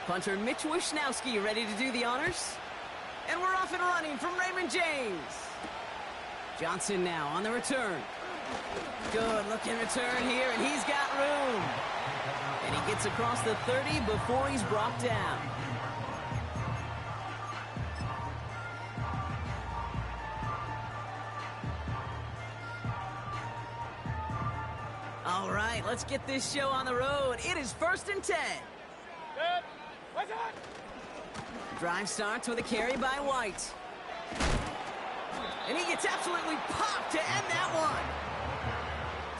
Punter Mitch Wishnowsky ready to do the honors. And we're off and running from Raymond James. Johnson now on the return. Good looking return here, and he's got room. And he gets across the 30 before he's brought down. All right, let's get this show on the road. It is 1st and 10. Drive starts with a carry by White. And he gets absolutely popped to end that one.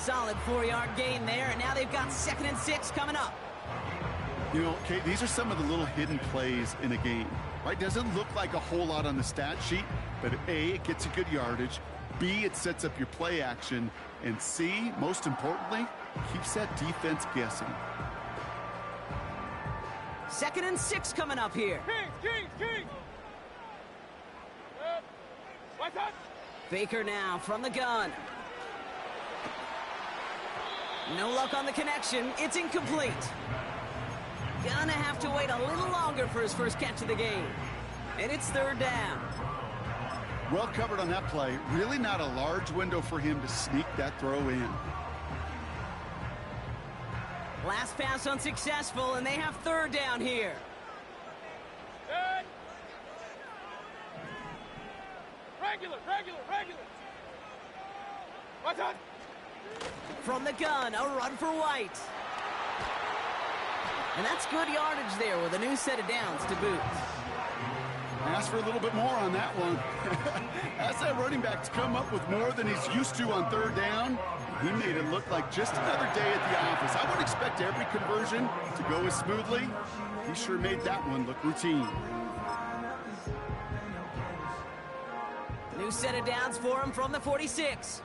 Solid 4-yard gain there, and now they've got 2nd and 6 coming up. You know, Kate, these are some of the little hidden plays in a game, right? Doesn't look like a whole lot on the stat sheet, but A, it gets you good yardage. B, it sets up your play action. And C, most importantly, keeps that defense guessing. 2nd and 6 coming up here. Kings! What's up? Baker now from the gun. No luck on the connection. It's incomplete. Gonna have to wait a little longer for his first catch of the game. And it's 3rd down. Well covered on that play. Really not a large window for him to sneak that throw in. Last pass unsuccessful, and they have 3rd down here. Regular. What's up? From the gun, a run for White. And that's good yardage there with a new set of downs to boot. Ask for a little bit more on that one. As that running back's come up with more than he's used to on 3rd down, he made it look like just another day at the office. I would expect every conversion to go as smoothly. He sure made that one look routine. New set of downs for him from the 46.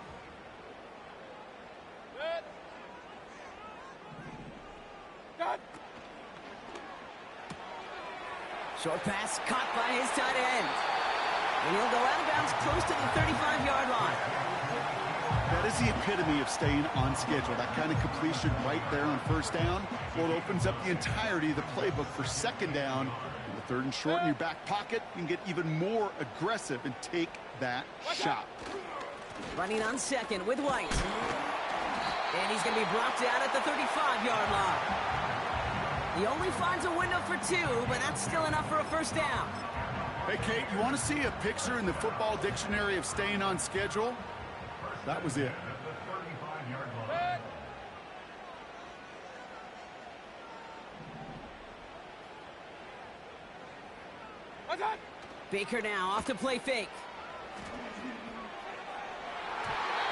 Good. Short pass caught by his tight end. And he'll go out of bounds close to the 35-yard line. That is the epitome of staying on schedule. That kind of completion right there on 1st down. Well, it opens up the entirety of the playbook for 2nd down. And the 3rd and short in your back pocket, you can get even more aggressive and take that shot. Running on 2nd with White. And he's going to be brought down at the 35-yard line. He only finds a window for 2, but that's still enough for a 1st down. Hey, Kate, you want to see a picture in the football dictionary of staying on schedule? That was it. What's up? Baker now off to play fake.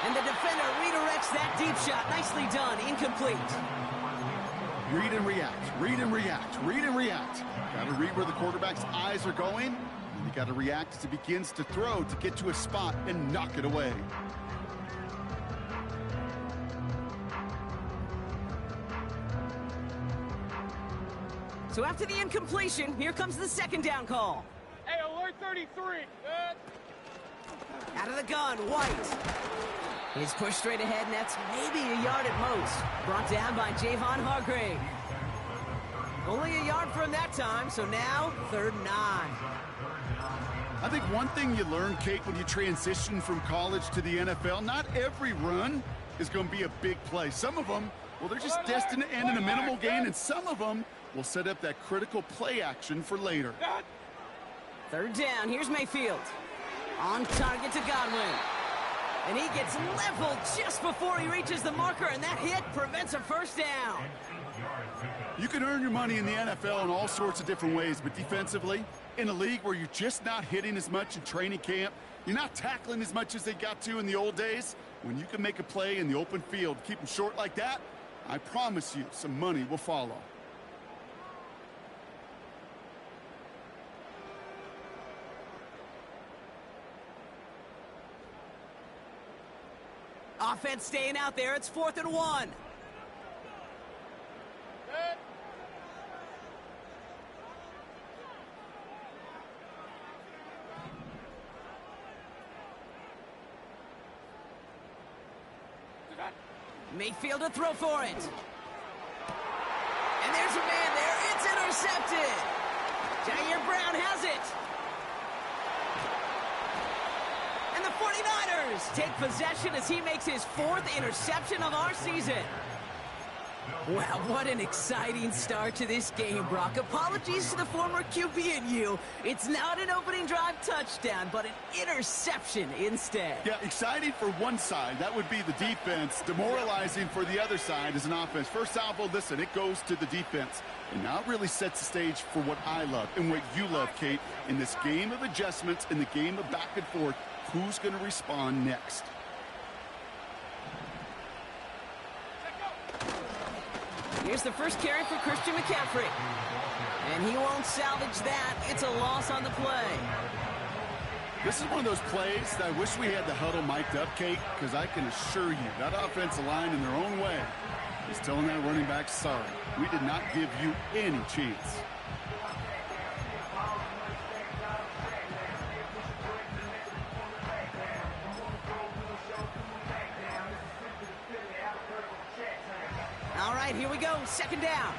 And the defender redirects that deep shot. Nicely done. Incomplete. Read and react. Got to read where the quarterback's eyes are going. And you got to react as he begins to throw to get to a spot and knock it away. So after the incompletion, here comes the 2nd down call. Hey, alert 33. Out of the gun, White. He's pushed straight ahead, and that's maybe a yard at most. Brought down by Javon Hargrave. Only a yard for him that time, so now 3rd and 9. I think one thing you learn, Kate, when you transition from college to the NFL, not every run is going to be a big play. Some of them, well, they're just destined to end in a minimal gain, and some of them will set up that critical play action for later. 3rd down, here's Mayfield. On target to Godwin. And he gets leveled just before he reaches the marker, and that hit prevents a 1st down. You can earn your money in the NFL in all sorts of different ways, but defensively, in a league where you're just not hitting as much in training camp, you're not tackling as much as they got to in the old days, when you can make a play in the open field, keep them short like that, I promise you some money will follow. Offense staying out there. It's 4th and 1. Mayfield to throw for it. And there's a man there. It's intercepted. it. Jair Brown has it. And the 49ers take possession as he makes his 4th interception of our season. Wow, what an exciting start to this game, Brock. Apologies to the former QB and you. It's not an opening drive touchdown, but an interception instead. Yeah, exciting for one side. That would be the defense. Demoralizing for the other side as an offense. First salvo, listen, it goes to the defense. And now it really sets the stage for what I love and what you love, Kate. In this game of adjustments, in the game of back and forth, who's going to respond next? Here's the first carry for Christian McCaffrey. And he won't salvage that. It's a loss on the play. This is one of those plays that I wish we had the huddle mic'd up, Kate, because I can assure you that offensive line in their own way is telling that running back, sorry, we did not give you any chance. All right, here we go. Second down.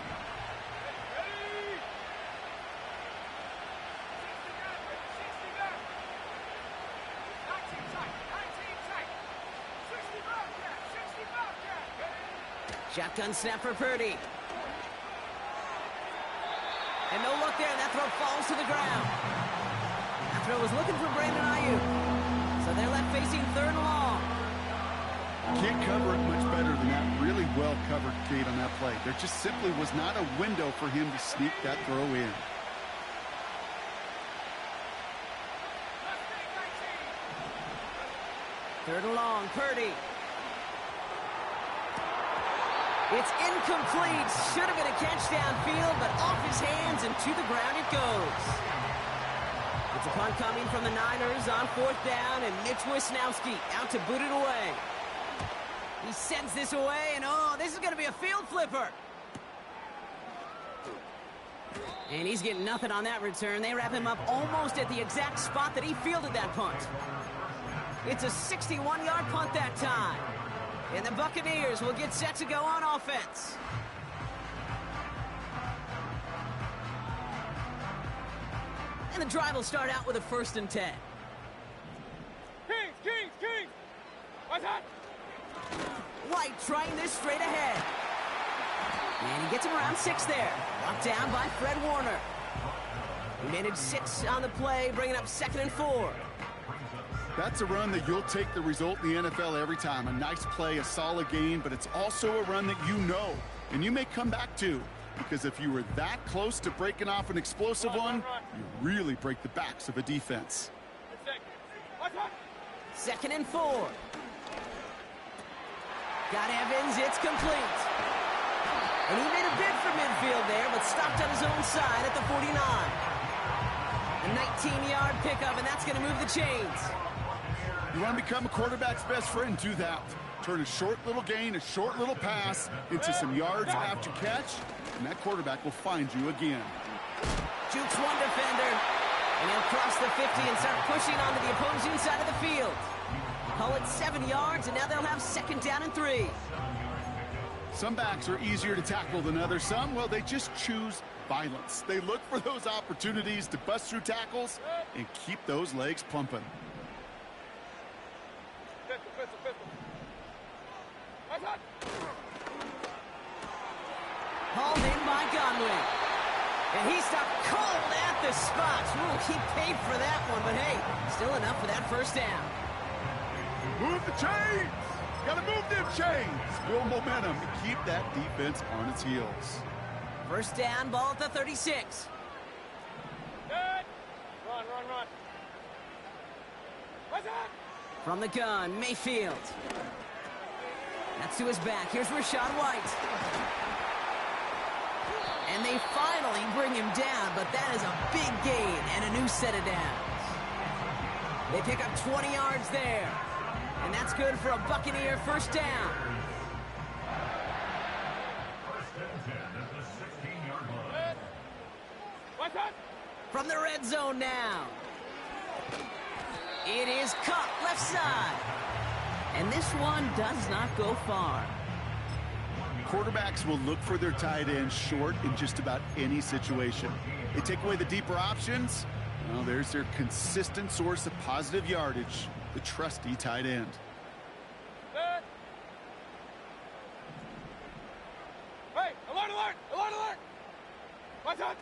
Shotgun snap for Purdy. And no look there. That throw falls to the ground. That throw was looking for Brandon Ayuk. So they're left facing 3rd and long. Can't cover it much better than that. Really well covered, Kate, on that play. There just simply was not a window for him to sneak that throw in. Third and long, Purdy. It's incomplete. Should have been a catch downfield, but off his hands and to the ground it goes. It's a punt coming from the Niners on 4th down, and Mitch Wisnowski out to boot it away. He sends this away, and oh, this is going to be a field flipper. And he's getting nothing on that return. They wrap him up almost at the exact spot that he fielded that punt. It's a 61-yard punt that time. And the Buccaneers will get set to go on offense. And the drive will start out with a 1st and 10. Kings! What's that? White trying this straight ahead. And he gets him around 6 there. Knocked down by Fred Warner. He managed 6 on the play, bringing up 2nd and 4. That's a run that you'll take the result in the NFL every time. A nice play, a solid game, but it's also a run that you know, and you may come back to. Because if you were that close to breaking off an explosive one, you really break the backs of a defense. 2nd and 4. Got Evans, it's complete. And he made a bid for midfield there, but stopped on his own side at the 49. A 19-yard pickup, and that's going to move the chains. You want to become a quarterback's best friend? Do that. Turn a short little gain, a short little pass into some yards after catch, and that quarterback will find you again. Jukes one defender, and he'll cross the 50 and start pushing onto the opposing side of the field. Call it 7 yards, and now they'll have 2nd down and 3. Some backs are easier to tackle than others. Some, well, they just choose violence. They look for those opportunities to bust through tackles and keep those legs pumping. Hauled in by Godwin. And he stopped cold at the spot. Ooh, he paid for that one, but hey, still enough for that 1st down. Move the chains! Gotta move them chains! Build momentum and keep that defense on its heels. 1st down, ball at the 36. Run. What's that? From the gun, Mayfield. That's to his back. Here's Rachaad White. And they finally bring him down, but that is a big gain and a new set of downs. They pick up 20 yards there. And that's good for a Buccaneer 1st down. What's that? From the red zone now. It is Kupp, left side. And this one does not go far. Quarterbacks will look for their tight end short in just about any situation. They take away the deeper options. Well, there's their consistent source of positive yardage, the trusty tight end. Set. Hey, alert, alert, alert, alert! What's up?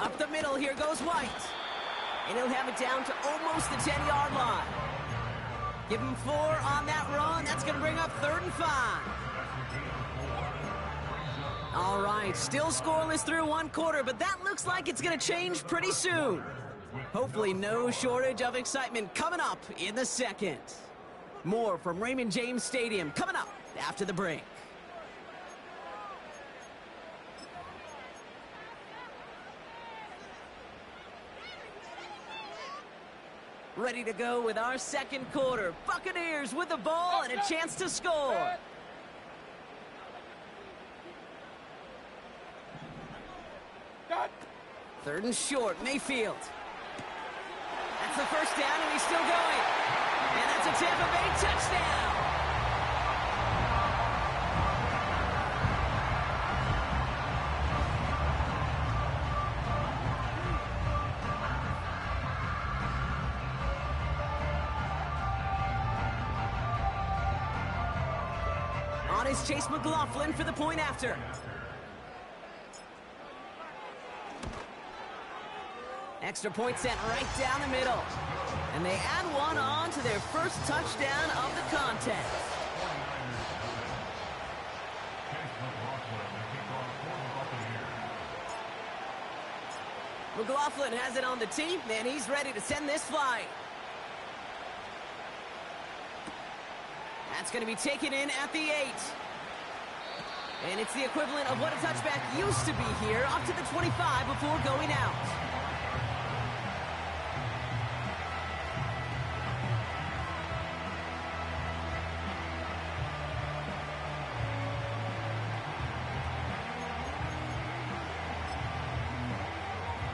Up the middle, here goes White. And he'll have it down to almost the 10-yard line. Give him 4 on that run. That's going to bring up 3rd and 5. All right, still scoreless through 1 quarter, but that looks like it's going to change pretty soon. Hopefully no shortage of excitement coming up in the second. More from Raymond James Stadium coming up after the break. Ready to go with our second quarter. Buccaneers with the ball and a chance to score. Done. 3rd and short, Mayfield. That's the first down, and he's still going. And that's a Tampa Bay touchdown. On is Chase McLaughlin for the point after. Extra point sent right down the middle. And they add 1 on to their first touchdown of the contest. McLaughlin has it on the tee, and he's ready to send this flight. That's going to be taken in at the 8. And it's the equivalent of what a touchback used to be here, up to the 25 before going out.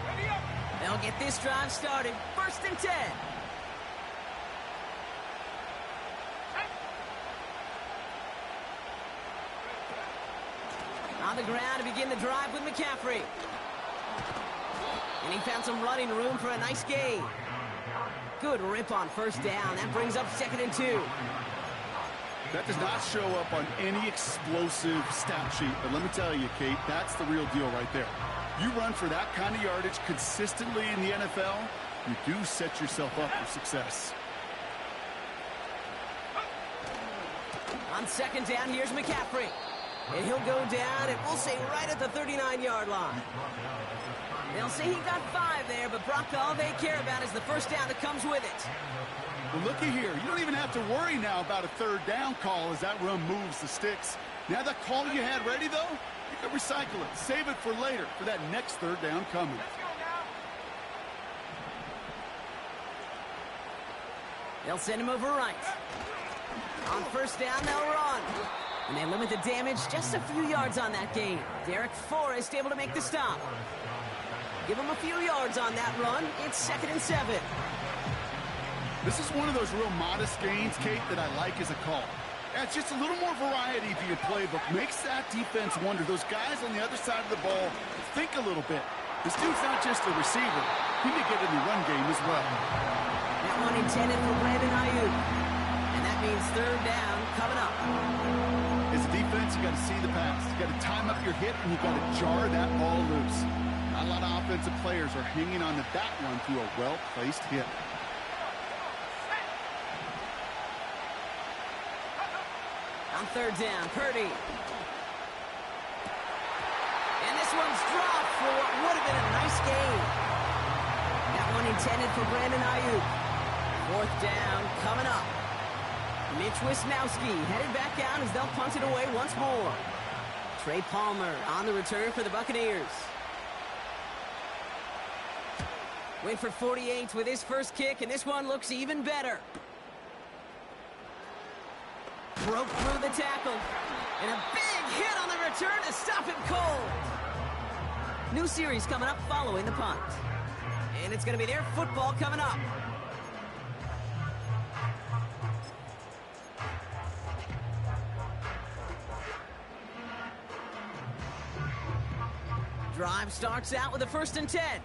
Ready up. They'll get this drive started. 1st and 10. On the ground to begin the drive with McCaffrey. And he found some running room for a nice gain. Good rip on 1st down. That brings up 2nd and 2. That does not show up on any explosive stat sheet, but let me tell you, Kate, that's the real deal right there. You run for that kind of yardage consistently in the NFL, you do set yourself up for success. On 2nd down, here's McCaffrey. And he'll go down, and we'll say right at the 39-yard line. They'll say he got 5 there, but Brock, all they care about is the 1st down that comes with it. Well, looky here. You don't even have to worry now about a 3rd down call as that run moves the sticks. Now that call you had ready, though, you can recycle it. Save it for later for that next 3rd down coming. They'll send him over right. On 1st down, they'll run. And they limit the damage just a few yards on that gain. Derek Forrest able to make the stop. Give him a few yards on that run. It's 2nd and 7. This is one of those real modest gains, Kate, that I like as a call. It's just a little more variety to your playbook. Makes that defense wonder. Those guys on the other side of the ball think a little bit. This dude's not just a receiver. He may get in the run game as well. That one intended for Brandon Ayuk. And that means 3rd down coming up. As a defense, you got to see the pass. You got to time up your hit, and you got to jar that ball loose. Not a lot of offensive players are hanging on to that one through a well-placed hit. On 3rd down, Purdy. And this one's dropped for what would have been a nice gain. That one intended for Brandon Ayuk. 4th down coming up. Mitch Wisnowski headed back out as they'll punt it away once more. Trey Palmer on the return for the Buccaneers. Went for 48 with his first kick, and this one looks even better. Broke through the tackle. And a big hit on the return to stop him cold. New series coming up following the punt. And it's going to be their football coming up. Drive starts out with a 1st and 10. Set.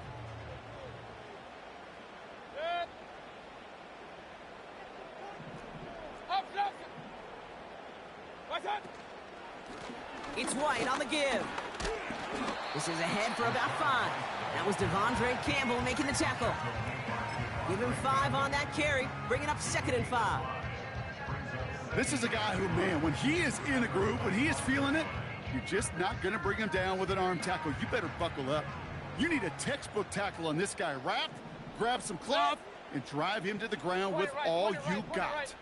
Up, left. Right hand. It's White on the give. This is ahead for about 5. That was Devondre Campbell making the tackle. Give him 5 on that carry, bringing up 2nd and 5. This is a guy who, man, when he is in a groove, when he is feeling it, you're just not going to bring him down with an arm tackle. You better buckle up. You need a textbook tackle on this guy. Wrap, grab some cloth, and drive him to the ground with all you got.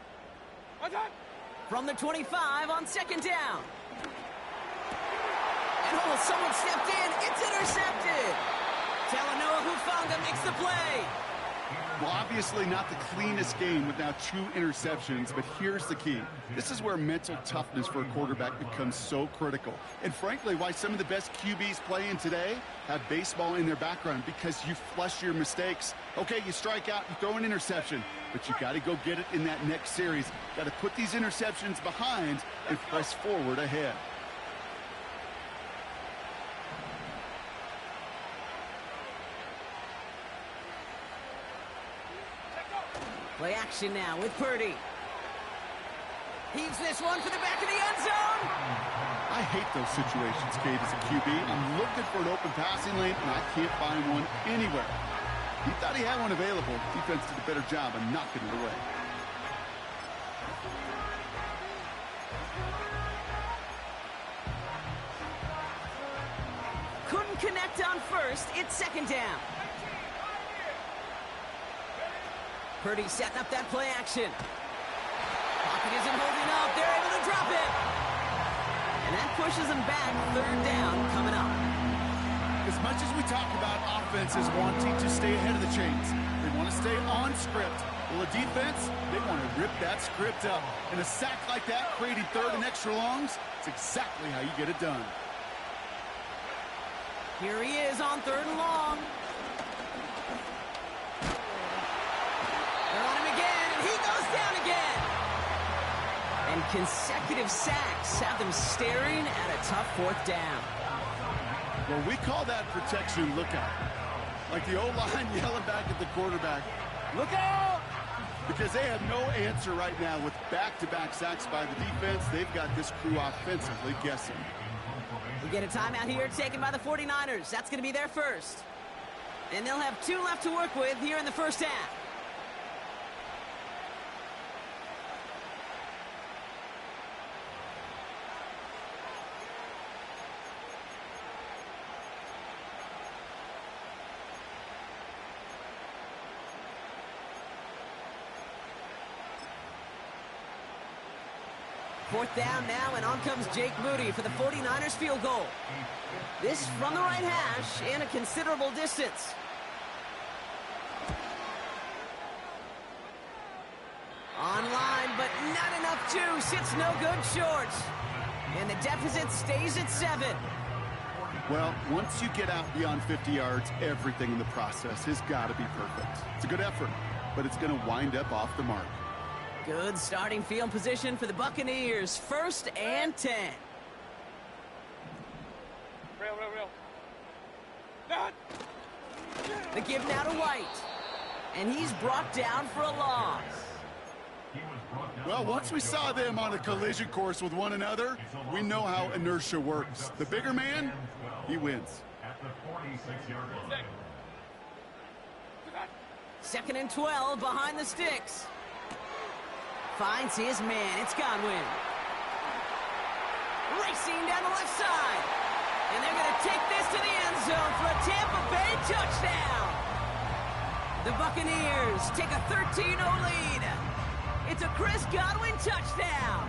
From the 25 on 2nd down. And someone stepped in. It's intercepted. Talanoa Hufanga makes the play. Well, obviously not the cleanest game with now 2 interceptions, but here's the key. This is where mental toughness for a quarterback becomes so critical. And frankly, why some of the best QBs playing today have baseball in their background, because you flush your mistakes. Okay, you strike out, you throw an interception, but you got to go get it in that next series. Got to put these interceptions behind and press forward ahead. Play action now with Purdy. Heaves this one for the back of the end zone. I hate those situations, Kate, as a QB. I'm looking for an open passing lane, and I can't find one anywhere. He thought he had one available. Defense did a better job of knocking it away. Couldn't connect on 1st. It's 2nd down. Purdy setting up that play action. Pocket isn't holding up. They're able to drop it. And that pushes them back. 3rd down coming up. As much as we talk about offenses wanting to stay ahead of the chains, they want to stay on script. Well, the defense, they want to rip that script up. And a sack like that, creating 3rd and extra longs, it's exactly how you get it done. Here he is on 3rd and long. They're on him again, and he goes down again. And consecutive sacks have them staring at a tough 4th down. Well, we call that protection lookout. Like the O-line yelling back at the quarterback, look out! Because they have no answer right now with back-to-back sacks by the defense. They've got this crew offensively guessing. We get a timeout here taken by the 49ers. That's going to be their first. And they'll have 2 left to work with here in the 1st half. Fourth down now, and on comes Jake Moody for the 49ers field goal. This from the right hash and a considerable distance. Online, but not enough juice. It's no good short. And the deficit stays at 7. Well, once you get out beyond 50 yards, everything in the process has got to be perfect. It's a good effort, but it's going to wind up off the mark. Good starting field position for the Buccaneers. 1st and 10. Real. The give now to White. And he's brought down for a loss. Well, once we saw them on a collision course with one another, we know how inertia works. The bigger man, he wins. 2nd and 12 behind the sticks. Finds his man. It's Godwin. Racing down the left side. And they're going to take this to the end zone for a Tampa Bay touchdown. The Buccaneers take a 13-0 lead. It's a Chris Godwin touchdown.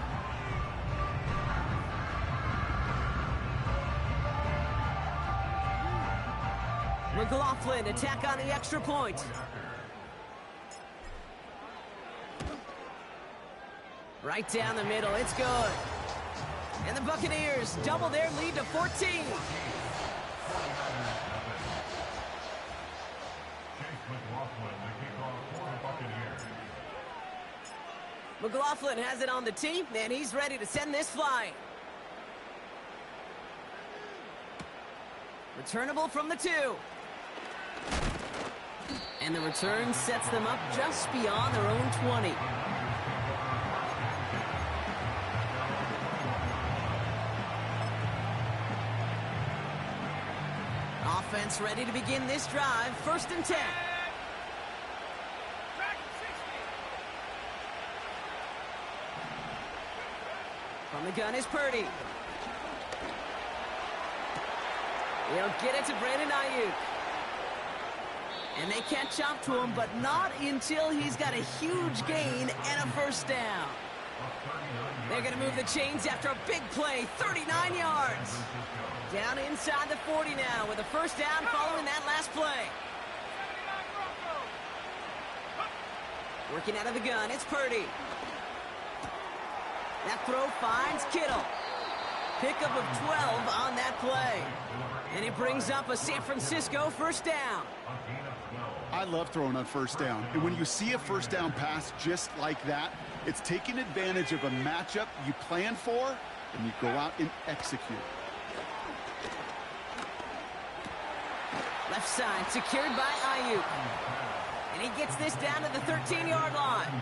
McLaughlin attack on the extra point. Right down the middle, it's good. And the Buccaneers double their lead to 14. McLaughlin has it on the tee, and he's ready to send this flying. Returnable from the 2. And the return sets them up just beyond their own 20. Offense ready to begin this drive. 1st and 10. From the gun is Purdy. He'll get it to Brandon Ayuk. And they catch up to him, but not until he's got a huge gain and a 1st down. They're going to move the chains after a big play, 39 yards. Down inside the 40 now with a 1st down following that last play. Working out of the gun, it's Purdy. That throw finds Kittle. Pickup of 12 on that play. And it brings up a San Francisco 1st down. I love throwing on 1st down. And when you see a 1st down pass just like that, it's taking advantage of a matchup you plan for, and you go out and execute. Left side secured by Ayuk. And he gets this down to the 13-yard line.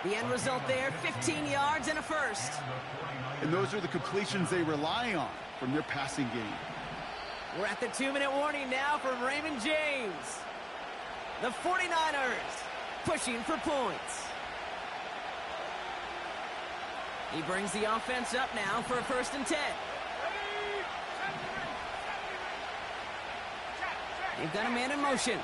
The end result there, 15 yards and a 1st. And those are the completions they rely on from their passing game. We're at the 2-minute warning now from Raymond James. The 49ers pushing for points. He brings the offense up now for a 1st and 10. They've got a man in motion.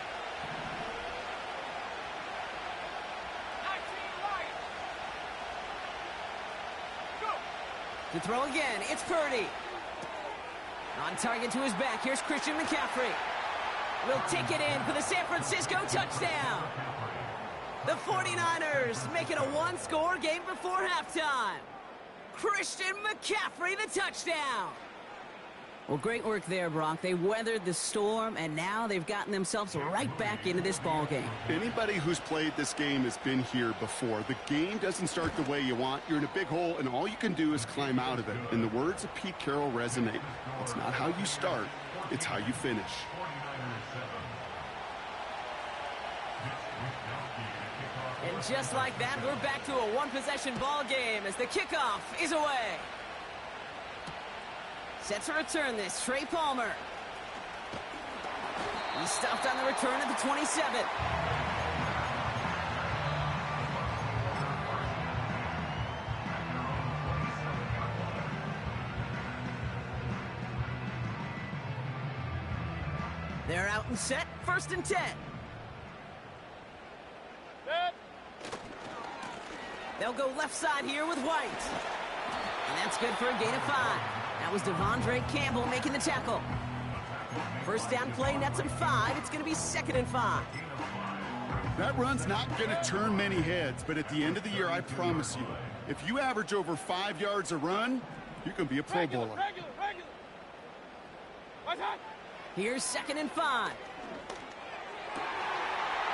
To throw again, it's Purdy. On target to his back, here's Christian McCaffrey. Will take it in for the San Francisco touchdown. The 49ers making a 1-score game before halftime. Christian McCaffrey, the touchdown. Well, great work there, Brock. They weathered the storm, and now they've gotten themselves right back into this ball game. Anybody who's played this game has been here before. The game doesn't start the way you want. You're in a big hole, and all you can do is climb out of it. And the words of Pete Carroll resonate. It's not how you start, it's how you finish. And just like that, we're back to a one-possession ball game as the kickoff is away. Set to return this, Trey Palmer. He's stopped on the return at the 27. They're out and set, 1st and 10. They'll go left side here with White. And that's good for a gain of 5. That was Devondre Campbell making the tackle. 1st down play, nets him 5. It's going to be 2nd and 5. That run's not going to turn many heads, but at the end of the year, I promise you, if you average over 5 yards a run, you're going to be a Pro Bowler. Here's 2nd and 5.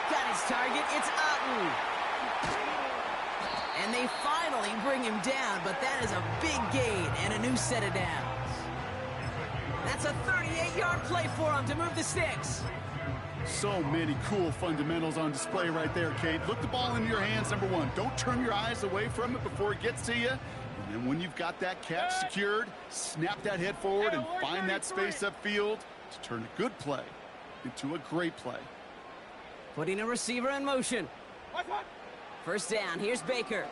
Got his target. It's Otten. And they finally bring him down, but that is a big gain and a new set of downs. That's a 38-yard play for him to move the sticks. So many cool fundamentals on display right there, Kate. Look the ball into your hands, number 1. Don't turn your eyes away from it before it gets to you. And then when you've got that catch secured, snap that head forward and find that space upfield to turn a good play into a great play. Putting a receiver in motion. 1st down, here's Baker.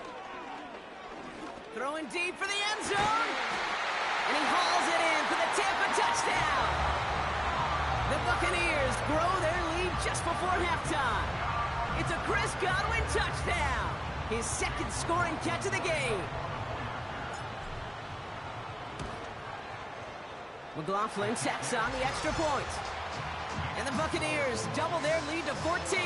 Throwing deep for the end zone. And he hauls it in for the Tampa touchdown. The Buccaneers grow their lead just before halftime. It's a Chris Godwin touchdown. His 2nd scoring catch of the game. McLaughlin tacks on the extra point. And the Buccaneers double their lead to 14.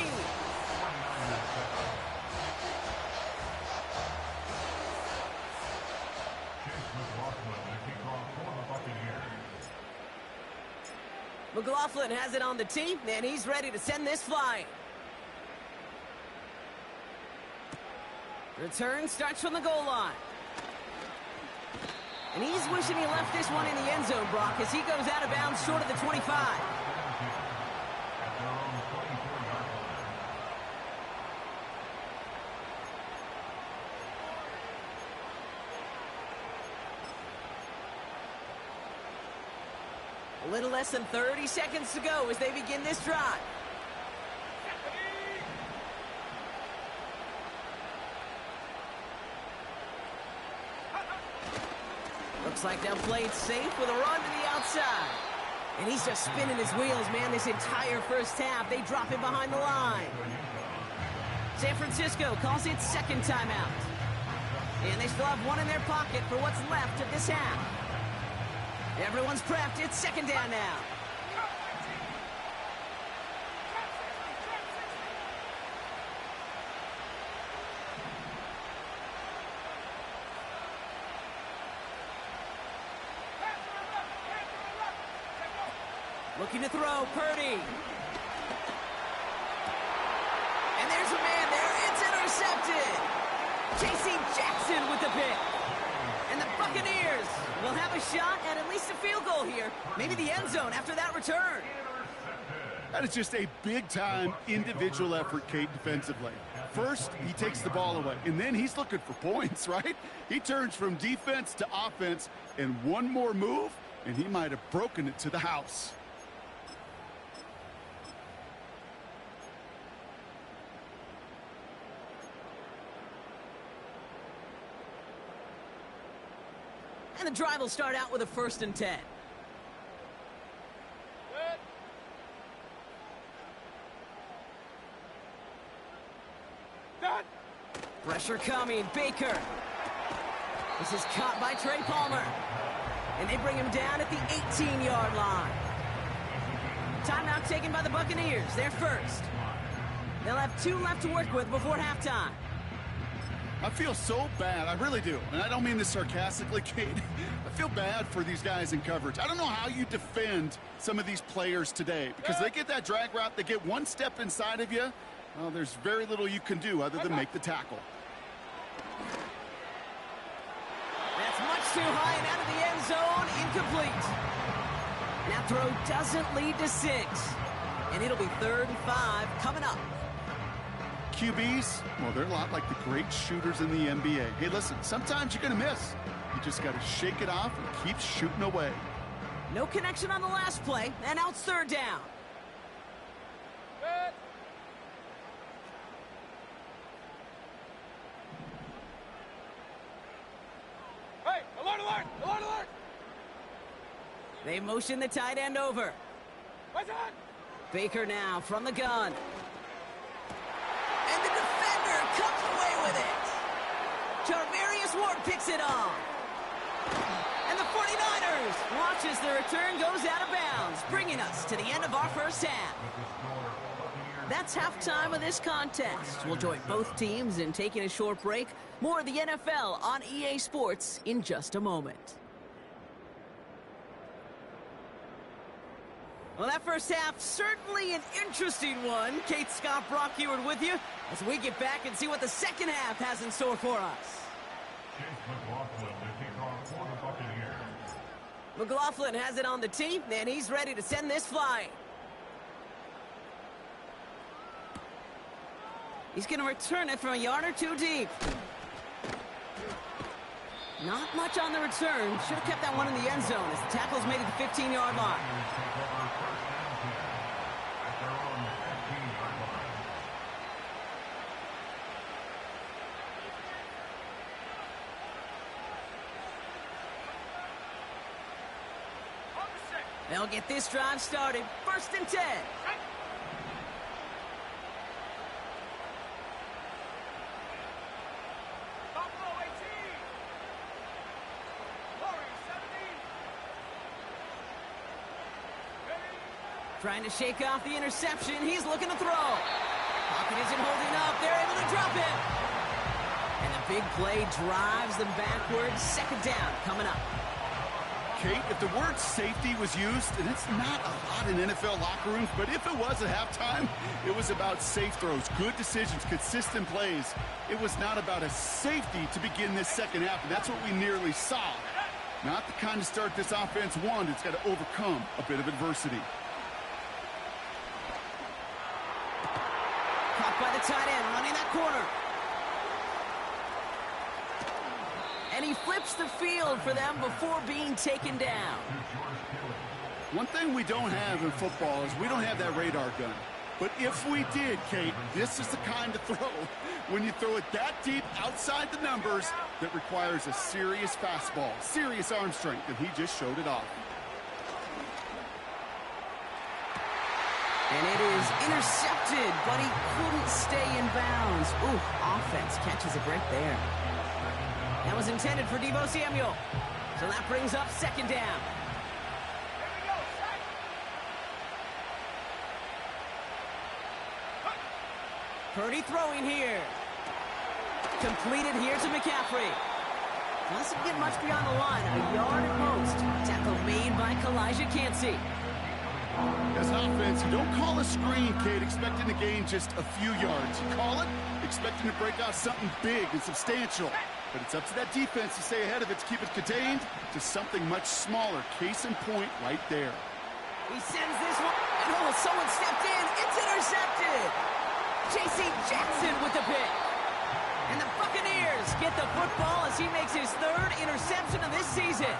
McLaughlin has it on the tee, and he's ready to send this flying. Return starts from the goal line. And he's wishing he left this one in the end zone, Brock, as he goes out of bounds short of the 25. A little less than 30 seconds to go as they begin this drive. Looks like they'll play it safe with a run to the outside. And he's just spinning his wheels, man, this entire first half. They drop him behind the line. San Francisco calls it second timeout. And they still have one in their pocket for what's left of this half. Everyone's prepped. It's second down now. Looking to throw, Purdy. And there's a man there. It's intercepted. J.C. Jackson with the pick. And the Buccaneers will have a shot at least a field goal here. Maybe the end zone after that return. That is just a big-time individual effort, Kate, defensively. First, he takes the ball away, and then he's looking for points, right? He turns from defense to offense, and one more move, and he might have broken it to the house. And the drive will start out with a 1st and 10. Good. Done. Pressure coming. Baker. This is caught by Trey Palmer. And they bring him down at the 18-yard line. Timeout taken by the Buccaneers. They're first. They'll have 2 left to work with before halftime. I feel so bad, I really do. And I don't mean this sarcastically, Kate. I feel bad for these guys in coverage. I don't know how you defend some of these players today because they get that drag route, they get one step inside of you. Well, there's very little you can do other than make the tackle. That's much too high and out of the end zone, incomplete. That throw doesn't lead to 6. And it'll be 3rd and 5 coming up. QBs, well, they're a lot like the great shooters in the NBA. Hey, listen, sometimes you're going to miss. You just got to shake it off and keep shooting away. No connection on the last play, and now it's 3rd down. Good. Hey, alert, alert, alert, alert. They motion the tight end over. What's on? Baker now from the gun. And the defender comes away with it. Charvarius Ward picks it off. And the 49ers watches the return goes out of bounds, bringing us to the end of our first half. That's halftime of this contest. We'll join both teams in taking a short break. More of the NFL on EA Sports in just a moment. Well, that first half, certainly an interesting one. Kate, Scott, Brock Ewart with you as we get back and see what the second half has in store for us. Chase McLaughlin to kick off for the Buccaneers. McLaughlin has it on the tee, and he's ready to send this flying. He's going to return it from a yard or 2 deep. Not much on the return. Should have kept that one in the end zone as the tackle's made at the 15-yard line. They'll get this drive started. 1st and 10. Buffalo 18. Corey 17. Trying to shake off the interception. He's looking to throw. Pocket isn't holding up. They're able to drop it. And the big play drives them backwards. 2nd down coming up. Kate, if the word safety was used, and it's not a lot in NFL locker rooms, but if it was at halftime, it was about safe throws, good decisions, consistent plays. It was not about a safety to begin this second half, and that's what we nearly saw. Not the kind of start this offense wanted. It's got to overcome a bit of adversity. Caught by the tight end, running that corner. And he flips the field for them before being taken down. One thing we don't have in football is we don't have that radar gun. But if we did, Kate, this is the kind of throw, when you throw it that deep outside the numbers, that requires a serious fastball, serious arm strength, and he just showed it off. And it is intercepted, but he couldn't stay in bounds. Ooh, offense catches a break there. That was intended for Deebo Samuel. So that brings up second down. Purdy throwing here. Completed here to McCaffrey. Doesn't get much beyond the line. A yard at most. Tackle made by Kalijah Cansey. As an offense, you don't call a screen, Kate, expecting to gain just a few yards. You call it expecting to break out something big and substantial. But it's up to that defense to stay ahead of it, to keep it contained to something much smaller. Case in point right there. He sends this one. And oh, someone stepped in. It's intercepted. J.C. Jackson with the pick. And the Buccaneers get the football as he makes his third interception of this season.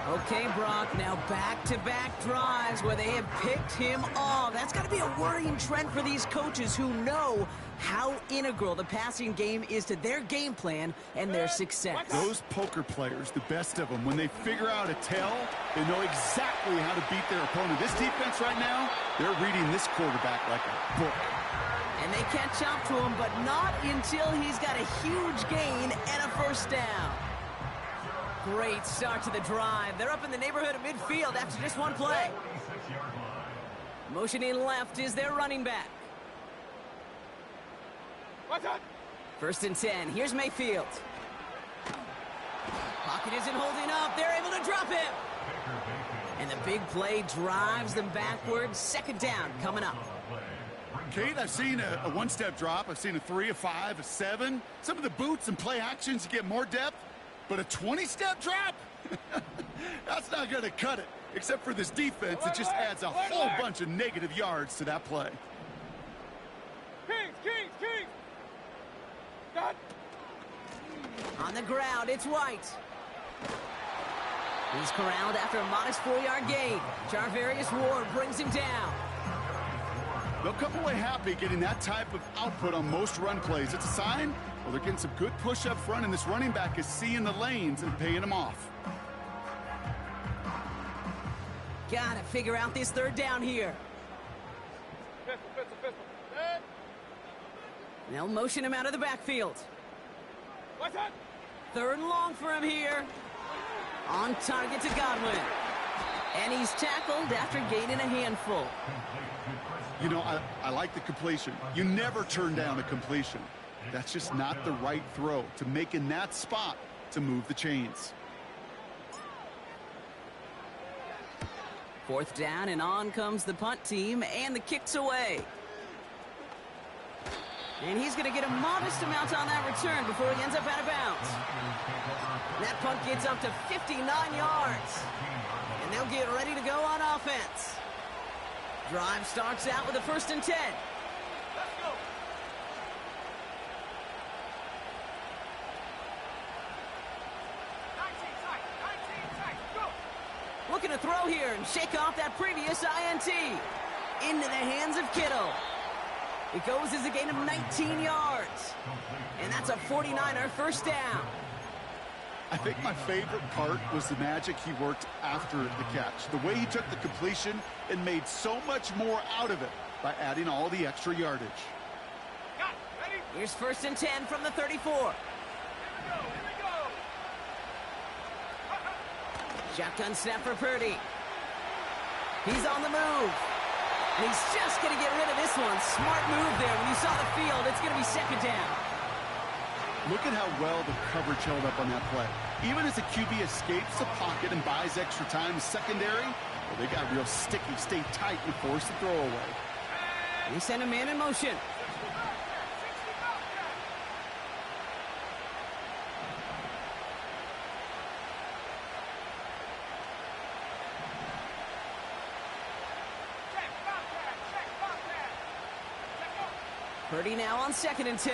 Okay, Brock, now back-to-back drives where they have picked him off. That's got to be a worrying trend for these coaches who know how integral the passing game is to their game plan and their success. Those poker players, the best of them, when they figure out a tell, they know exactly how to beat their opponent. This defense right now, they're reading this quarterback like a book. And they catch up to him, but not until he's got a huge gain and a first down. Great start to the drive. They're up in the neighborhood of midfield after just one play. Motioning left is their running back. First and 10. Here's Mayfield. Pocket isn't holding up. They're able to drop him. And the big play drives them backwards. Second down coming up. Kate, I've seen a one-step drop. I've seen a 3, a 5, a 7. Some of the boots and play actions get more depth. But a 20-step drop? That's not going to cut it. Except for this defense, it just adds a whole bunch of negative yards to that play. Kings! Done. On the ground, it's White. He's corralled after a modest 4-yard gain. Charvarius Ward brings him down. They'll come away happy getting that type of output on most run plays. It's a sign, well, they're getting some good push up front, and this running back is seeing the lanes and paying them off. Gotta figure out this third down here. Pistol. They'll motion him out of the backfield. What's that? Third and long for him here. On target to Godwin. And he's tackled after gaining a handful. You know, I like the completion. You never turn down a completion. That's just not the right throw to make in that spot to move the chains. Fourth down, and on comes the punt team, and the kick's away. And he's going to get a modest amount on that return before he ends up out of bounds. That punt gets up to 59 yards. And they'll get ready to go on offense. Drive starts out with a first and 10. Let's go. Go. Looking to throw here and shake off that previous INT. Into the hands of Kittle. It goes as a gain of 19 yards. And that's a 49er first down. I think my favorite part was the magic he worked after the catch. The way he took the completion and made so much more out of it by adding all the extra yardage. Got it. Ready? Here's first and 10 from the 34. Here we go. Shotgun snap for Purdy. He's on the move. And he's just going to get rid of this one. Smart move there. When you saw the field, it's going to be second down. Look at how well the coverage held up on that play. Even as the QB escapes the pocket and buys extra time in secondary, well, they got real sticky, stay tight, and force the throw away. They send a man in motion. Purdy now on 2nd and 10.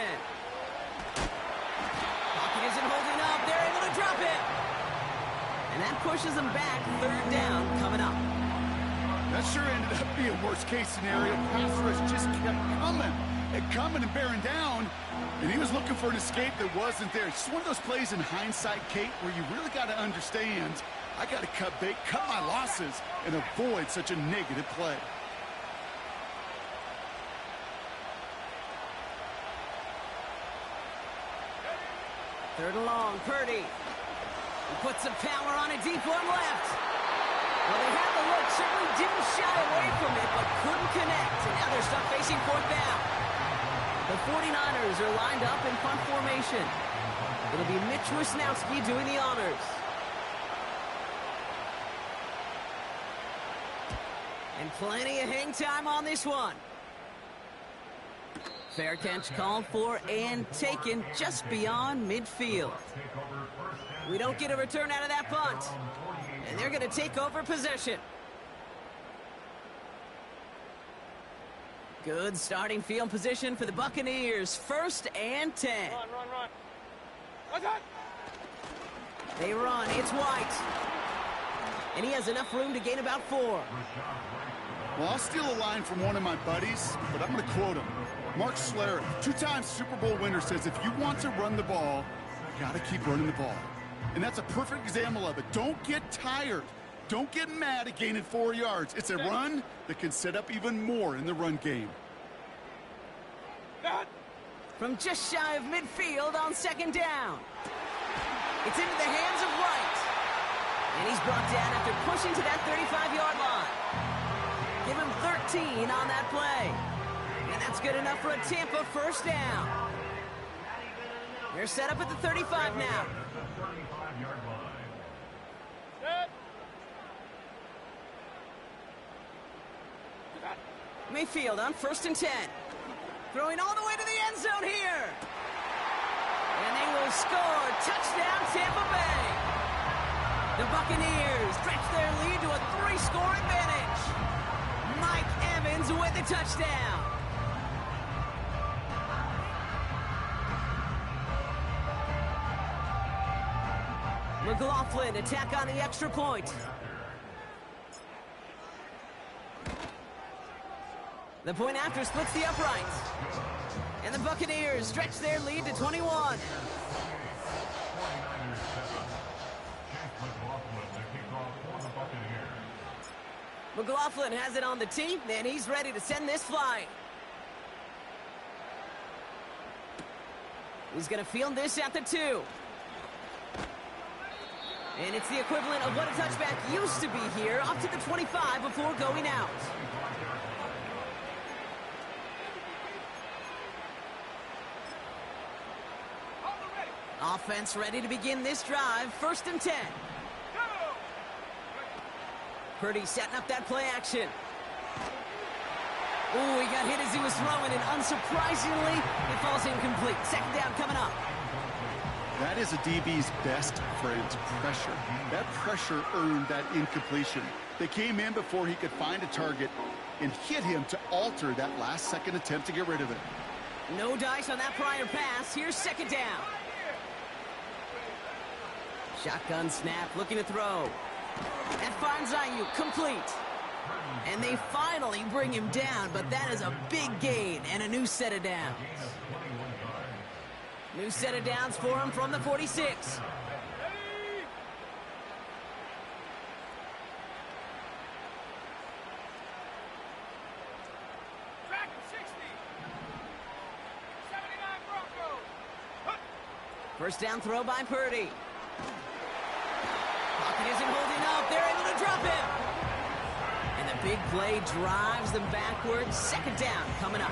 Pocket isn't holding up. They're able to drop it. And that pushes them back. 3rd down coming up. That sure ended up being worst-case scenario. Pass rush just kept coming and bearing down, and he was looking for an escape that wasn't there. It's just one of those plays in hindsight, Kate, where you really got to understand, I got to cut bait, cut my losses, and avoid such a negative play. Third and long, Purdy. He puts some power on a deep one left. Well, they had the look, certainly didn't shy away from it, but couldn't connect, and now they're stuck facing 4th down. The 49ers are lined up in punt formation. It'll be Mitch Wisnowski doing the honors. And plenty of hang time on this one. Fair catch called for and taken just beyond midfield. We don't get a return out of that punt. And they're going to take over possession. Good starting field position for the Buccaneers. 1st and 10. Run. They run. It's White. And he has enough room to gain about 4. Well, I'll steal a line from one of my buddies, but I'm going to quote him. Mark Schlereth, 2-time Super Bowl winner, says if you want to run the ball, you got to keep running the ball. And that's a perfect example of it. Don't get tired. Don't get mad at gaining 4 yards. It's a run that can set up even more in the run game. From just shy of midfield on 2nd down. It's into the hands of White. And he's brought down after pushing to that 35-yard line. Give him 13 on that play. And that's good enough for a Tampa 1st down. They're set up at the 35 now. Mayfield on 1st and 10. Throwing all the way to the end zone here. And they will score. Touchdown, Tampa Bay. The Buccaneers stretch their lead to a 3-score advantage. Mike Evans with the touchdown. McLaughlin attack on the extra point. The point after splits the uprights. And the Buccaneers stretch their lead to 21. McLaughlin has it on the tee, and he's ready to send this flying. He's going to field this at the 2. And it's the equivalent of what a touchback used to be here, up to the 25 before going out. Offense ready to begin this drive. 1st and 10. Purdy setting up that play action. Ooh, he got hit as he was throwing, and unsurprisingly, it falls incomplete. 2nd down coming up. That is a DB's best friend, pressure. That pressure earned that incompletion. They came in before he could find a target and hit him to alter that last-second attempt to get rid of it. No dice on that prior pass. Here's 2nd down. Shotgun snap, looking to throw. That finds Ayuk, complete. And they finally bring him down, but that is a big gain and a new set of downs. New set of downs for him from the 46. First down throw by Purdy. Pocket isn't holding up. They're able to drop him. And the big play drives them backwards. 2nd down coming up.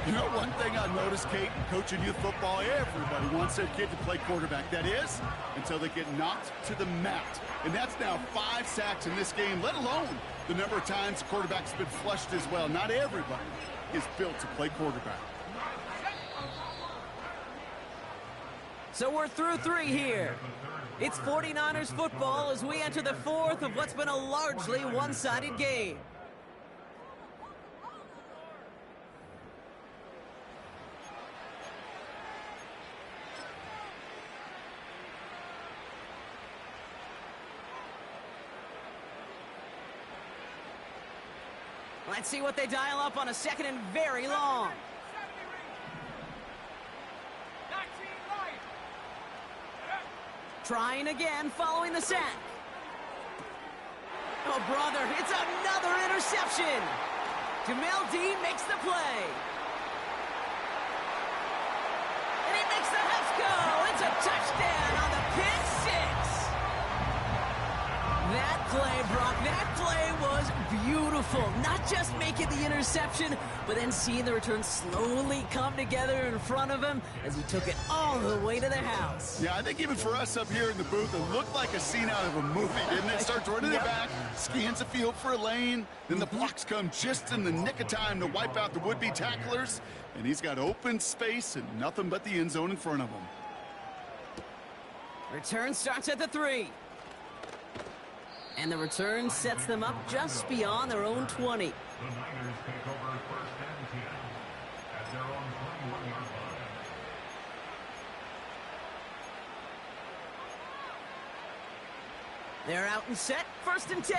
You know, one thing I noticed, Kate, coaching youth football, everybody wants their kid to play quarterback. That is, until they get knocked to the mat. And that's now 5 sacks in this game, let alone the number of times the quarterback's been flushed as well. Not everybody is built to play quarterback. So we're through 3 here. It's 49ers football as we enter the 4th of what's been a largely one-sided game. Let's see what they dial up on a second and very long. 19 right. Trying again following the sack. Oh, brother, it's another interception. Jamel Dean makes the play. And he makes the Huffs go. It's a touchdown on the pick six. That play, Brock, that play was beautiful. Not just making the interception, but then seeing the return slowly come together in front of him as he took it all the way to the house. Yeah, I think even for us up here in the booth, it looked like a scene out of a movie, didn't it? Starts running it back, scans the field for a lane, then the blocks come just in the nick of time to wipe out the would-be tacklers, and he's got open space and nothing but the end zone in front of him. Return starts at the 3. And the return sets them up just beyond their own 20. The Niners take over first and 10 at their own 21-yard line. They're out and set, first and 10.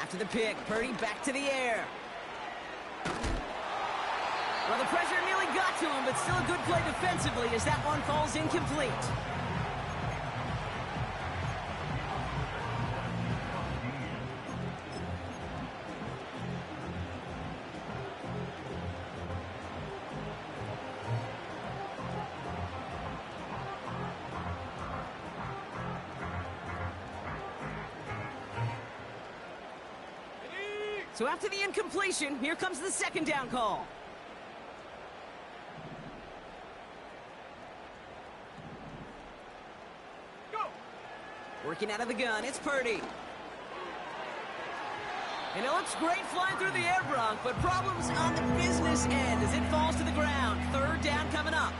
After the pick, Purdy back to the air. Well, the pressure nearly got to him, but still a good play defensively as that one falls incomplete. So after the incompletion, here comes the second down call. Go. Working out of the gun, it's Purdy. And it looks great flying through the air, Brock, but problems on the business end as it falls to the ground. Third down coming up.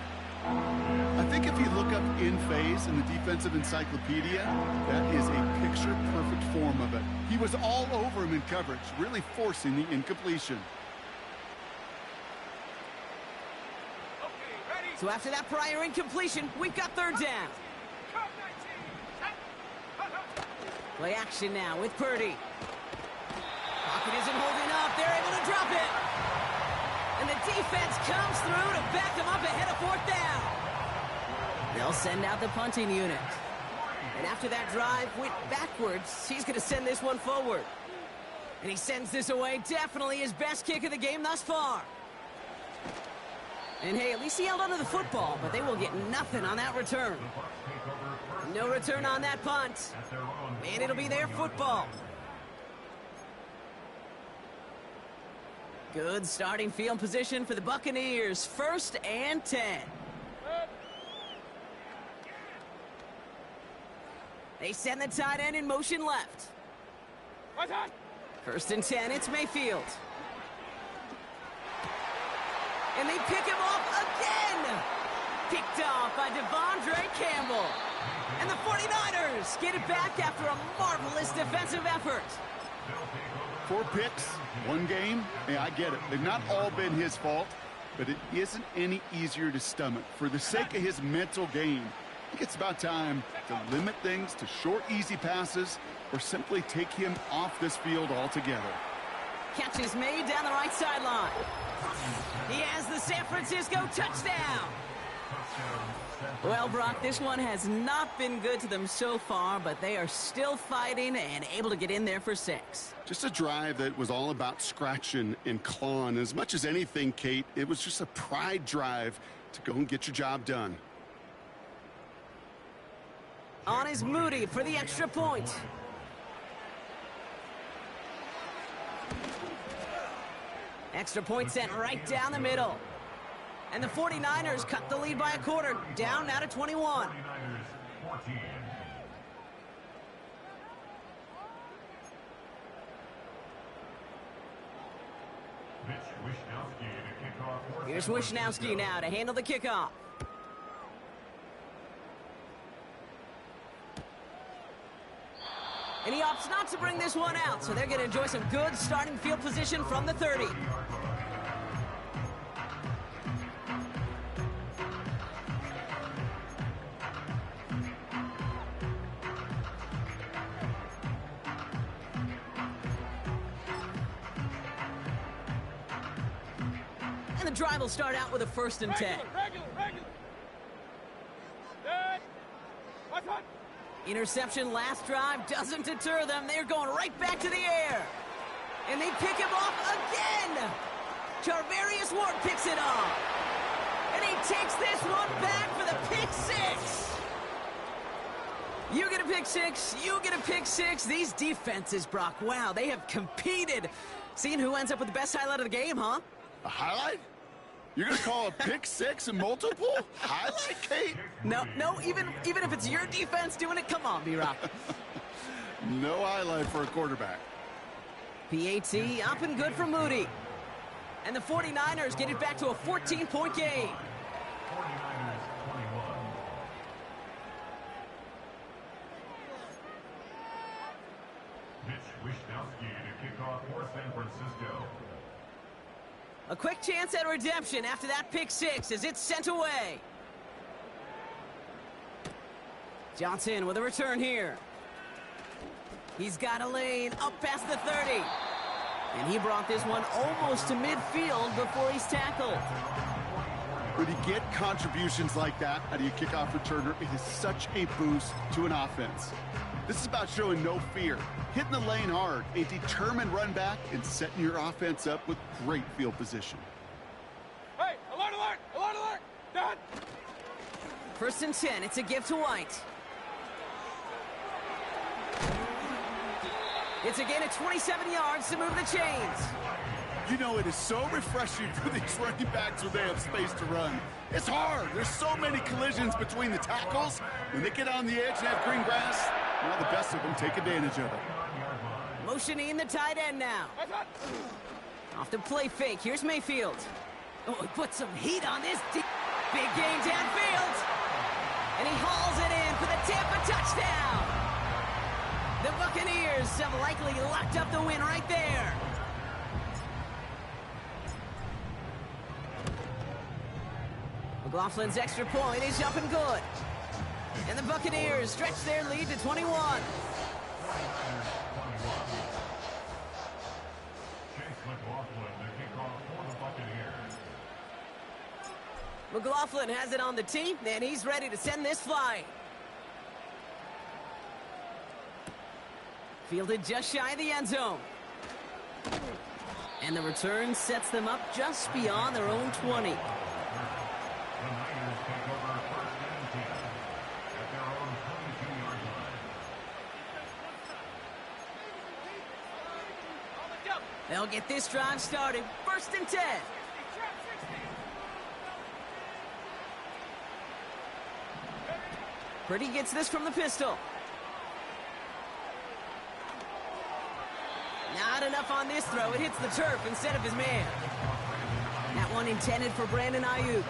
I think if you look up in phase in the defensive encyclopedia, that is a picture-perfect form of it. He was all over him in coverage, really forcing the incompletion. Okay, ready. So after that prior incompletion, we've got third down. Cut 19. Play action now with Purdy. Pocket isn't holding up. They're able to drop it. And the defense comes through to back them up ahead of fourth down. They'll send out the punting unit. And after that drive went backwards, he's going to send this one forward. And he sends this away, definitely his best kick of the game thus far. And hey, at least he held onto the football, but they will get nothing on that return. No return on that punt. And it'll be their football. Good starting field position for the Buccaneers. First and 10. They send the tight end in motion left. Right on. First and 10, it's Mayfield. And they pick him off again. Picked off by Devondre Campbell. And the 49ers get it back after a marvelous defensive effort. 4 picks, 1 game. Hey, I get it. They've not all been his fault, but it isn't any easier to stomach. For the sake of his mental game, I think it's about time to limit things to short, easy passes or simply take him off this field altogether. Catch is made down the right sideline. He has the San Francisco touchdown. Well, Brock, this one has not been good to them so far, but they are still fighting and able to get in there for 6. Just a drive that was all about scratching and clawing. As much as anything, Kate, it was just a pride drive to go and get your job done. On is Moody for the extra point. Extra point sent right down the middle. And the 49ers cut the lead by a quarter, down now to 21. 49ers 14. Mitch Wishnowsky to kick off. Here's Wishnowsky now to handle the kickoff. And he opts not to bring this one out, so they're going to enjoy some good starting field position from the 30. And the drive will start out with a 1st and 10. Regular. Dead. Watch out. Interception last drive doesn't deter them. They're going right back to the air. And they pick him off again. Charvarius Ward picks it off. And he takes this one back for the pick 6. You get a pick 6, you get a pick 6. These defenses, Brock, wow, they have competed. Seeing who ends up with the best highlight of the game, huh? A highlight? You're going to call a pick 6 and multiple? Highlight, Kate? No, even if it's your defense doing it, come on, B-Rock. No highlight for a quarterback. PAT up and good for Moody. And the 49ers get it back to a 14-point game. 49ers 21. Mitch Wishnowsky to kick off for San Francisco. A quick chance at redemption after that pick 6 as it's sent away. Johnson with a return here. He's got a lane up past the 30. And he brought this one almost to midfield before he's tackled. When you get contributions like that out of your kickoff returner, it is such a boost to an offense. This is about showing no fear, hitting the lane hard, a determined run back, and setting your offense up with great field position. Hey, alert! Done. 1st and 10, it's a give to White. It's a gain of 27 yards to move the chains. You know, it is so refreshing for these running backs when they have space to run. It's hard. There's so many collisions between the tackles. When they get on the edge and have green grass, well, the best of them take advantage of it. Motioning the tight end now. Off the play fake. Here's Mayfield. Oh, he put some heat on this big game downfield. And he hauls it in for the Tampa touchdown. The Buccaneers have likely locked up the win right there. McLaughlin's extra point is up and good. And the Buccaneers stretch their lead to 21. 49ers 21. Chase McLaughlin to kick off for the Buccaneers. McLaughlin has it on the tee, and he's ready to send this flying. Fielded just shy of the end zone. And the return sets them up just beyond their own 20. The Niners take over 1st and 10 at their own 22-yard line. They'll get this drive started. 1st and 10. Purdy gets this from the pistol. Not enough on this throw. It hits the turf instead of his man. That one intended for Brandon Ayuk.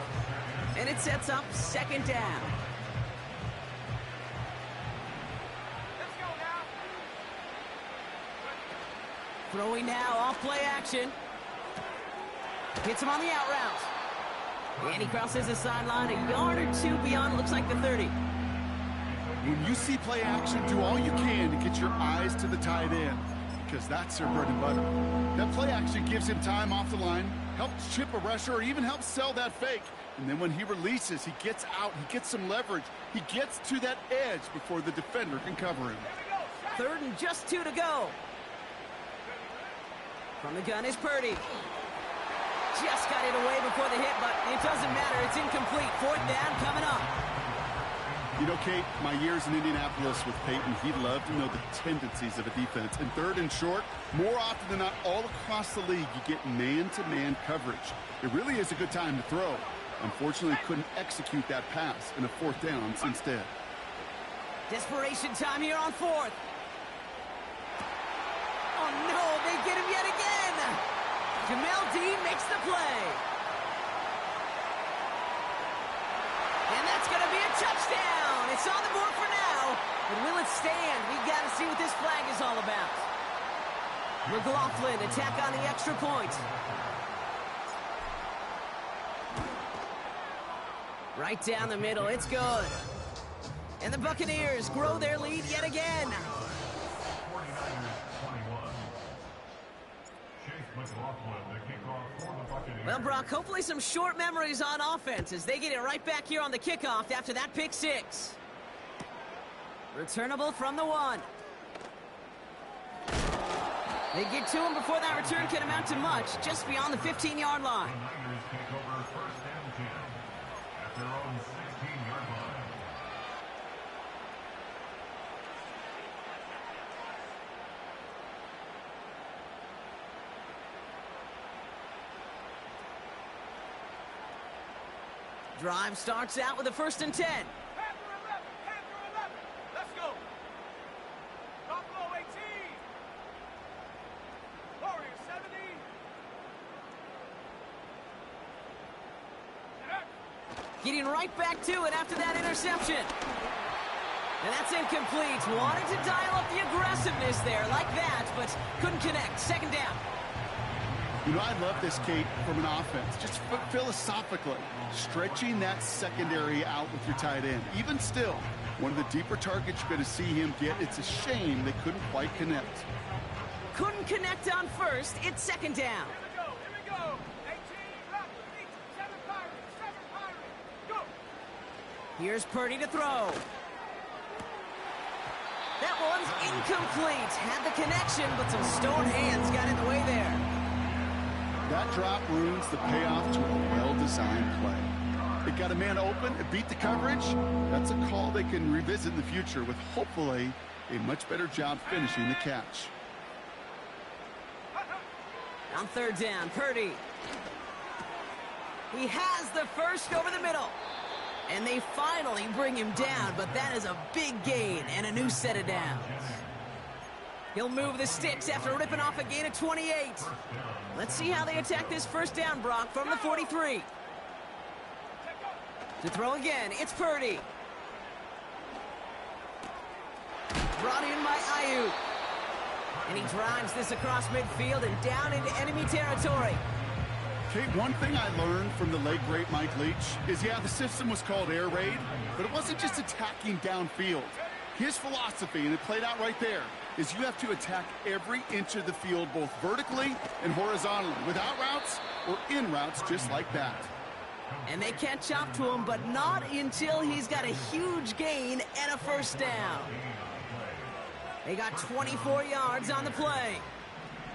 And it sets up 2nd down. Let's go now. Throwing now off play action. Hits him on the out route. And he crosses the sideline a yard or two beyond, looks like the 30. When you see play action, do all you can to get your eyes to the tight end, because that's their bread and butter. That play action gives him time off the line, helps chip a rusher, or even helps sell that fake. And then when he releases, he gets out, he gets some leverage. He gets to that edge before the defender can cover him. 3rd and just 2 to go. From the gun is Purdy. Just got it away before the hit, but it doesn't matter. It's incomplete. 4th down coming up. You know, Kate, my years in Indianapolis with Peyton, he loved to know the tendencies of a defense. And 3rd and short, more often than not, all across the league, you get man-to-man coverage. It really is a good time to throw. Unfortunately, couldn't execute that pass in a 4th down instead. Desperation time here on 4th. Oh, no, they get him yet again. Jamel Dean makes the play. And that's going to be a touchdown. It's on the board for now. But will it stand? We got to see what this flag is all about. McLaughlin attack on the extra point. Right down the middle. It's good. And the Buccaneers grow their lead yet again. 49ers 21. Chase McLaughlin, the kickoff for the Buccaneers. Well, Brock, hopefully some short memories on offense as they get it right back here on the kickoff after that pick six. Returnable from the 1. They get to him before that return can amount to much, just beyond the 15-yard line. The Niners take over first and 10 at their own 16-yard line. Drive starts out with a 1st and 10. Panther 11, Panther 11. Let's go. Buffalo 18. Warriors 70. Getting right back to it after that interception. And that's incomplete. Wanted to dial up the aggressiveness there like that, but couldn't connect. 2nd down. You know, I love this, Kate, from an offense. Just philosophically, stretching that secondary out with your tight end. Even still, one of the deeper targets you're going to see him get. It's a shame they couldn't quite connect. Couldn't connect on 1st. It's 2nd down. Here we go. 18, left, 7 Pirates, 7 Pirates. Go. Here's Purdy to throw. That one's incomplete. Had the connection, but some stone hands got in the way there. That drop ruins the payoff to a well-designed play. It got a man open, it beat the coverage. That's a call they can revisit in the future with hopefully a much better job finishing the catch. On 3rd down, Purdy. He has the 1st over the middle. And they finally bring him down, but that is a big gain and a new set of downs. He'll move the sticks after ripping off a gain of 28. Let's see how they attack this 1st down, Brock, from the 43. To throw again, it's Purdy. Brought in by Ayuk. And he drives this across midfield and down into enemy territory. Kate, one thing I learned from the late, great Mike Leach is, yeah, the system was called air raid, but it wasn't just attacking downfield. His philosophy, and it played out right there, is you have to attack every inch of the field, both vertically and horizontally, without routes or in routes just like that. And they catch up to him, but not until he's got a huge gain and a 1st down. They got 24 yards on the play.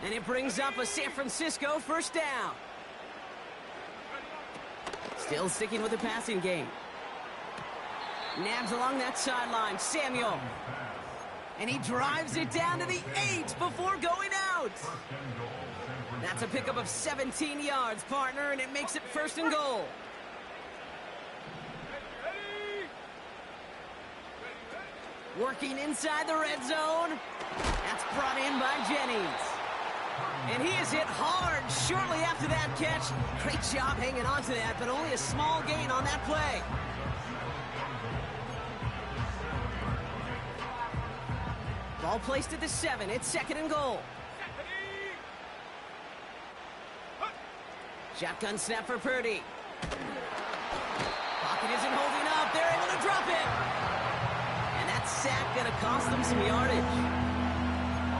And it brings up a San Francisco 1st down. Still sticking with the passing game. Nabs along that sideline. Samuel. And he drives it down to the 8 before going out. That's a pickup of 17 yards, partner, and it makes it 1st and goal. Working inside the red zone. That's brought in by Jennings. And he is hit hard shortly after that catch. Great job hanging on to that, but only a small gain on that play. Ball placed at the 7. It's 2nd and goal. Shotgun snap for Purdy. Pocket isn't holding up. They're able to drop it. And that sack going to cost them some yardage.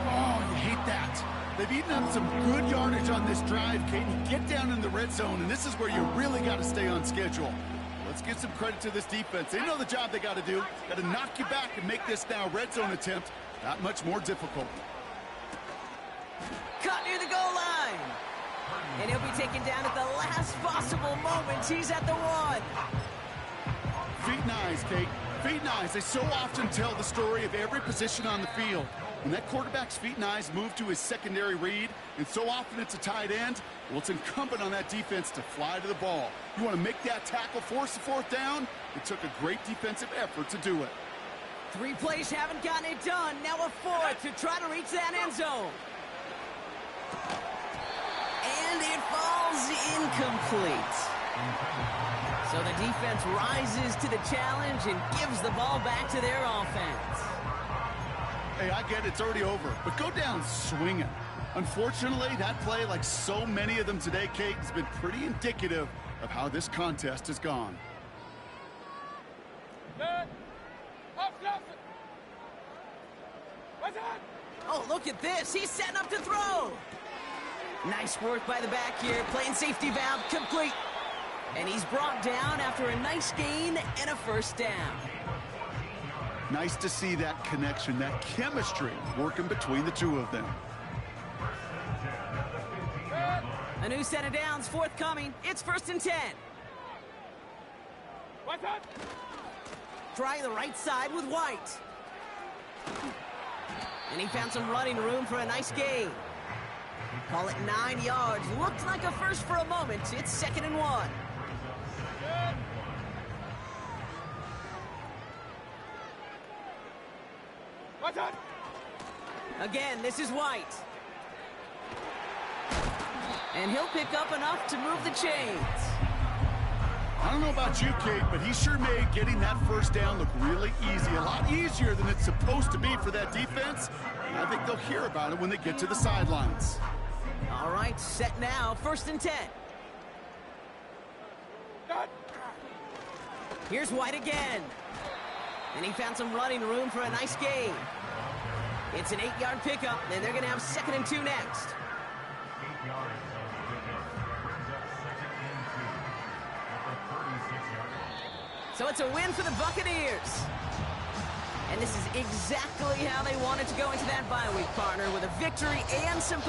Oh, you hate that. They've eaten up some good yardage on this drive, Kate. You get down in the red zone, and this is where you really got to stay on schedule. Let's give some credit to this defense. They know the job they got to do. Got to knock you back and make this now red zone attempt that much more difficult. Caught near the goal line. And he'll be taken down at the last possible moment. He's at the 1. Feet and eyes, Kate. Feet and eyes. They so often tell the story of every position on the field. When that quarterback's feet and eyes move to his secondary read, and so often it's a tight end, well, it's incumbent on that defense to fly to the ball. You want to make that tackle, force the 4th down? It took a great defensive effort to do it. 3 plays haven't gotten it done. Now a 4th to try to reach that end zone. And it falls incomplete. So the defense rises to the challenge and gives the ball back to their offense. Hey, I get it, it's already over, but go down swinging. Unfortunately, that play, like so many of them today, Kate, has been pretty indicative of how this contest has gone. Oh, look at this. He's setting up to throw. Nice work by the back here, playing safety valve complete. And he's brought down after a nice gain and a first down. Nice to see that connection, that chemistry working between the two of them. A new set of downs forthcoming. It's 1st and 10. What's up? Try the right side with White. And he found some running room for a nice gain. Call it 9 yards. Looked like a first for a moment. It's 2nd and 1. What's up? Again, this is White. And he'll pick up enough to move the chains. I don't know about you, Kate, but he sure made getting that first down look really easy. A lot easier than it's supposed to be for that defense. And I think they'll hear about it when they get to the sidelines. All right, set now. 1st and 10. Done. Here's White again. And he found some running room for a nice gain. It's an 8-yard pickup, and they're going to have 2nd and 2 next. 8 yards. Brings up 2nd and 2. At the 36-yard line. So it's a win for the Buccaneers. And this is exactly how they wanted to go into that bye week, partner, with a victory and some...